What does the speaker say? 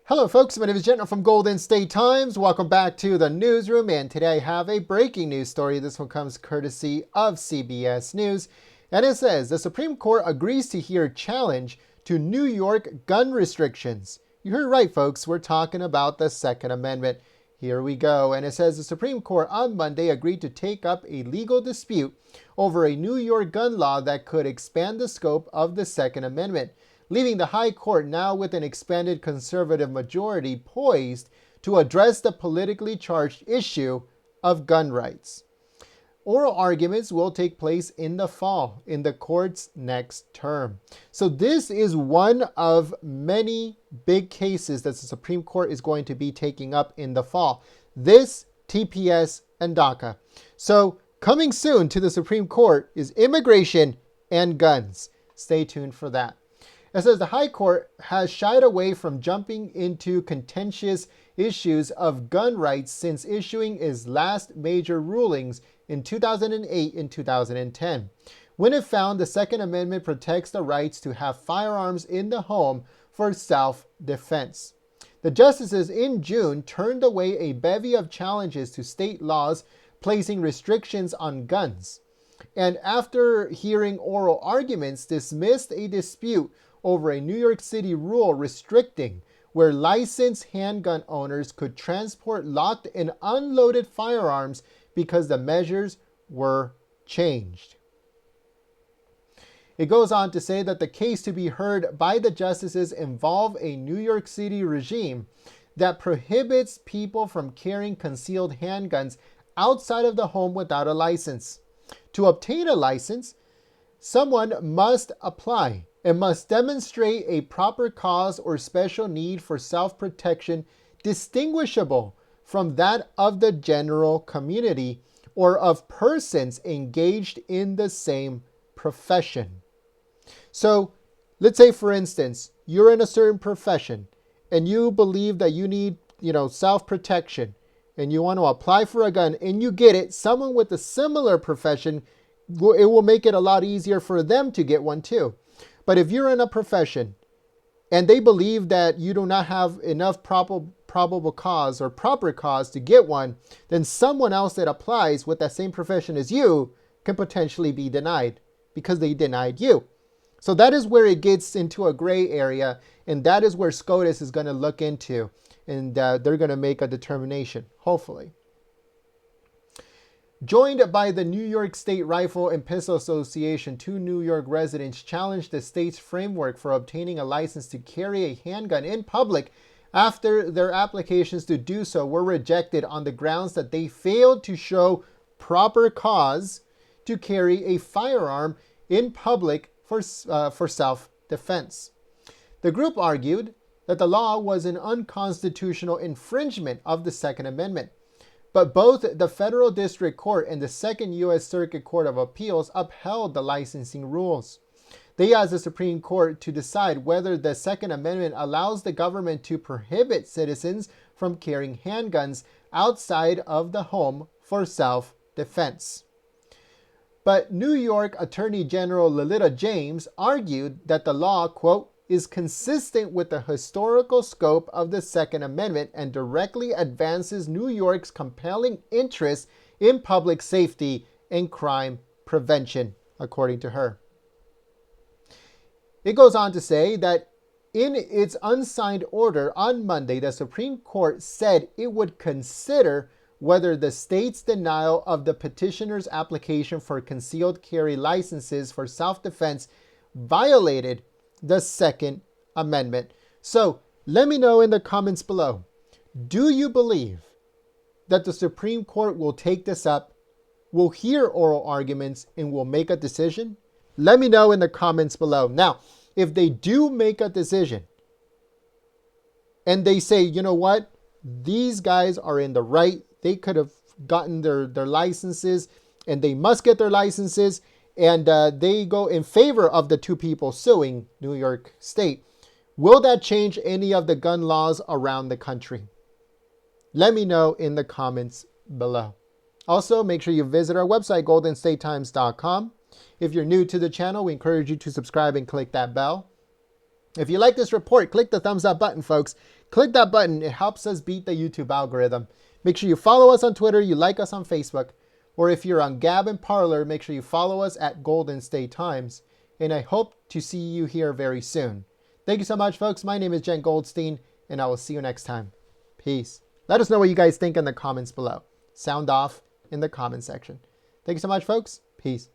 Hello folks, my name is Jenna from Golden State Times. Welcome back to the newsroom, and today I have a breaking news story. This one comes courtesy of CBS News, and it says the Supreme Court agrees to hear challenge to New York gun restrictions. You heard right, folks. We're talking about the Second Amendment. Here we go. And it says the Supreme Court on Monday agreed to take up a legal dispute over a New York gun law that could expand the scope of the Second Amendment, leaving the High Court now with an expanded conservative majority poised to address the politically charged issue of gun rights. Oral arguments will take place in the fall, in the court's next term. So this is one of many big cases that the Supreme Court is going to be taking up in the fall. This, TPS, and DACA. So coming soon to the Supreme Court is immigration and guns. Stay tuned for that. It says the High Court has shied away from jumping into contentious issues of gun rights since issuing its last major rulings in 2008 and 2010, when it found the Second Amendment protects the rights to have firearms in the home for self-defense. The justices in June turned away a bevy of challenges to state laws placing restrictions on guns, and after hearing oral arguments, dismissed a dispute over a New York City rule restricting where licensed handgun owners could transport locked and unloaded firearms because the measures were changed. It goes on to say that the case to be heard by the justices involve a New York City regime that prohibits people from carrying concealed handguns outside of the home without a license. To obtain a license, someone must apply and must demonstrate a proper cause or special need for self-protection distinguishable from that of the general community or of persons engaged in the same profession. So let's say, for instance, you're in a certain profession and you believe that you need, self-protection, and you want to apply for a gun and you get it. Someone with a similar profession, it will make it a lot easier for them to get one too. But if you're in a profession and they believe that you do not have enough probable cause or proper cause to get one, then someone else that applies with that same profession as you can potentially be denied because they denied you. So that is where it gets into a gray area, and that is where SCOTUS is going to look into, and they're going to make a determination, hopefully. Joined by the New York State Rifle and Pistol Association, two New York residents challenged the state's framework for obtaining a license to carry a handgun in public after their applications to do so were rejected on the grounds that they failed to show proper cause to carry a firearm in public for self-defense. The group argued that the law was an unconstitutional infringement of the Second Amendment, but both the Federal District Court and the Second U.S. Circuit Court of Appeals upheld the licensing rules. They asked the Supreme Court to decide whether the Second Amendment allows the government to prohibit citizens from carrying handguns outside of the home for self-defense. But New York Attorney General Letitia James argued that the law, quote, is consistent with the historical scope of the Second Amendment and directly advances New York's compelling interest in public safety and crime prevention, according to her. It goes on to say that in its unsigned order on Monday, the Supreme Court said it would consider whether the state's denial of the petitioner's application for concealed carry licenses for self-defense violated the Second Amendment. So let me know in the comments below. Do you believe that the Supreme Court will take this up, will hear oral arguments, and will make a decision? Let me know in the comments below. Now, if they do make a decision and they say, you know what, these guys are in the right, they could have gotten their licenses and they must get their licenses, and they go in favor of the two people suing New York State, will that change any of the gun laws around the country? Let me know in the comments below. Also, make sure you visit our website, goldenstatetimes.com. If you're new to the channel, we encourage you to subscribe and click that bell. If you like this report, click the thumbs up button, folks. click that button. It helps us beat the YouTube algorithm. Make sure you follow us on Twitter, you like us on Facebook, or if you're on Gab and Parler, make sure you follow us at Golden State Times. And I hope to see you here very soon. Thank you so much, folks. My name is Jen Goldstein, and I will see you next time. Peace. Let us know what you guys think in the comments below. Sound off in the comment section. Thank you so much, folks. Peace.